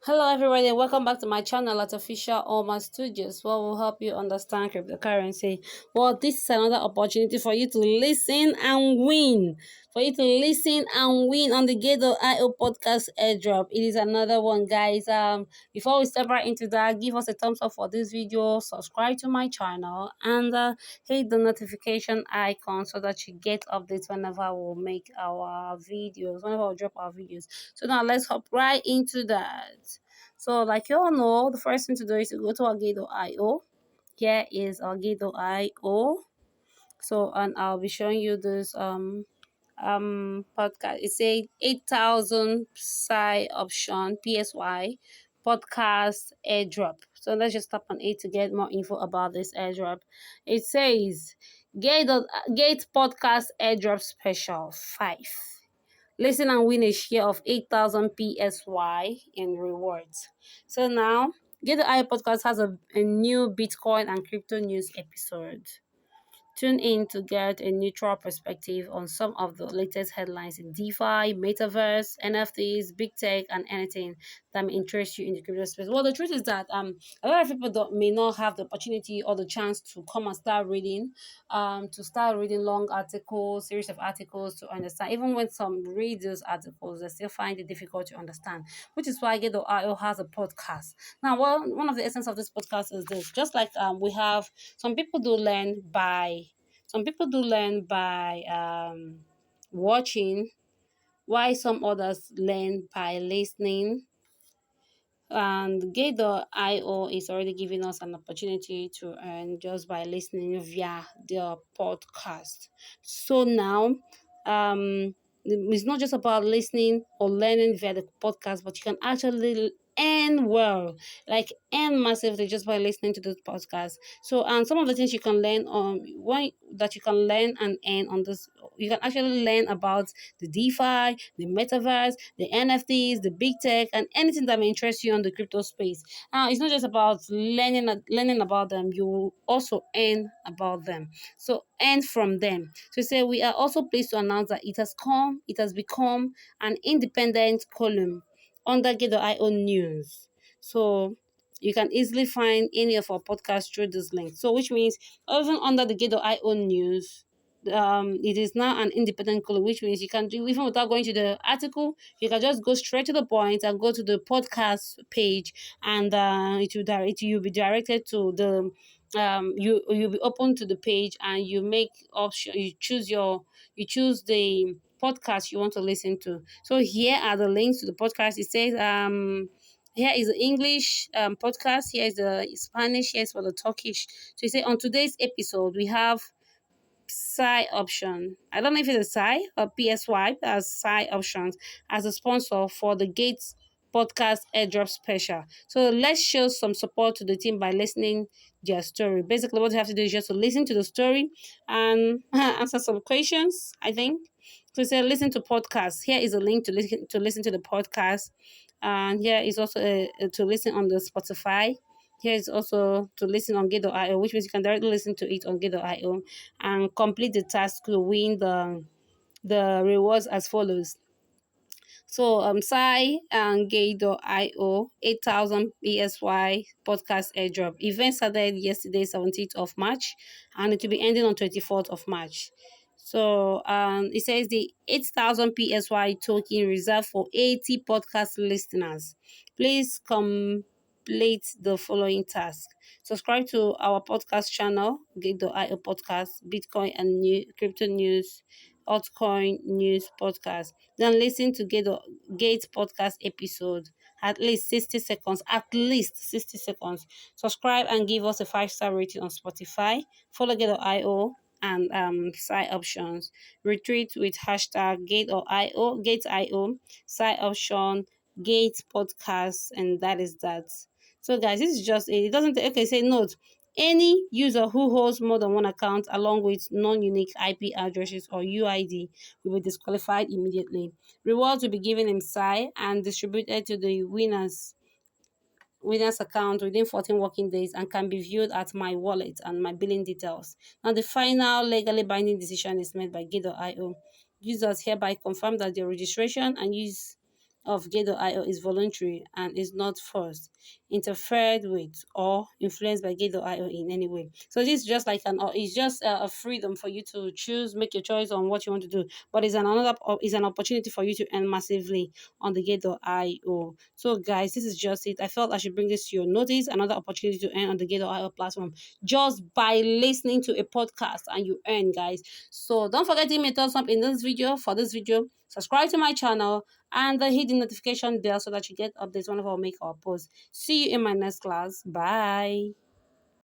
Hello everybody, welcome back to my channel at Official Oma Studios, where we'll help you understand cryptocurrency. Well, this is another opportunity for you to listen and win. For you to listen and win on the Gateio podcast airdrop. It is another one, guys. Before we step right into that, give us a thumbs up for this video, subscribe to my channel, and hit the notification icon so that you get updates whenever we'll make our videos, whenever we drop our videos. So now let's hop right into that. So like you all know, the first thing to do is to go to our gateio. Here is our gateio. So and I'll be showing you this podcast. It says 8,000 psi option PSY podcast airdrop. So let's just tap on it to get more info about this airdrop. It says Gate podcast airdrop special 5. Listen and win a share of 8,000 PSY in rewards. So now, Get the Eye Podcast has a new Bitcoin and crypto news episode. Tune in to get a neutral perspective on some of the latest headlines in DeFi, metaverse, NFTs, big tech, and anything that may interest you in the crypto space. Well, the truth is that a lot of people may not have the opportunity or the chance to come and start reading long articles, series of articles to understand. Even when some read those articles, they still find it difficult to understand, which is why Get.io has a podcast. Now, one of the essence of this podcast is this: just like we have some people do learn by watching, while some others learn by listening. And Gate.io is already giving us an opportunity to earn just by listening via their podcast. So now, it's not just about listening or learning via the podcast, but you can actually earn well, like earn massively just by listening to this podcast. So, and some of the things you can learn one that you can learn and earn on this, you can actually learn about the DeFi, the metaverse, the NFTs, the big tech, and anything that may interest you on the crypto space. Now, it's not just about learning about them; you also earn about them. So, earn from them. So, say we are also pleased to announce that it has become an independent column under Get.io News. So you can easily find any of our podcasts through this link. So which means even under the Get.io News, it is now an independent column, which means you can do even without going to the article, you can just go straight to the point and go to the podcast page, and you'll be directed to the you'll be open to the page, and you make option you choose the podcast you want to listen to. So here are the links to the podcast. It says here is the English podcast, here is the Spanish, here is for the Turkish. So you say on today's episode we have Psy option. I don't know if it's a Psy or PSY as Psy options as a sponsor for the Gates podcast airdrop special. So let's show some support to the team by listening their story. Basically, what you have to do is just to listen to the story and answer some questions, I think. So say listen to podcasts. Here is a link to listen to the podcast. And here is also to listen on the Spotify. Here is also to listen on Gate.io, which means you can directly listen to it on Gate.io and complete the task to win the rewards as follows. So Sai and Gate.io 8,000 PSY podcast airdrop. Event started yesterday, 17th of March, and it will be ending on 24th of March. So it says the 8,000 PSY token reserved for 80 podcast listeners. Please complete the following task. Subscribe to our podcast channel, Gate.io podcast, Bitcoin and crypto news, altcoin news podcast. Then listen to Gate podcast episode at least 60 seconds. At least 60 seconds. Subscribe and give us a 5-star rating on Spotify. Follow Gate.io and side options. Retweet with hashtag Gate.io, side option, Gate podcast, and that is that. So guys, this is just it. It doesn't okay, say note. Any user who holds more than one account along with non-unique IP addresses or UID will be disqualified immediately. Rewards will be given in Psi and distributed to the winner's account within 14 working days and can be viewed at my wallet and my billing details. Now, the final legally binding decision is made by Gate.io. Users hereby confirm that their registration and use of Gate.io is voluntary and is not forced, interfered with, or influenced by Gate.io in any way. So this is just like it's just a freedom for you to choose, make your choice on what you want to do. But it's is an opportunity for you to earn massively on the Gate.io. So guys, this is just it. I felt I should bring this to your notice. Another opportunity to earn on the Gate.io platform just by listening to a podcast, and you earn, guys. So don't forget to give me a thumbs up in this video for this video. Subscribe to my channel and hit the notification bell so that you get updates whenever I make our posts. See you in my next class. Bye.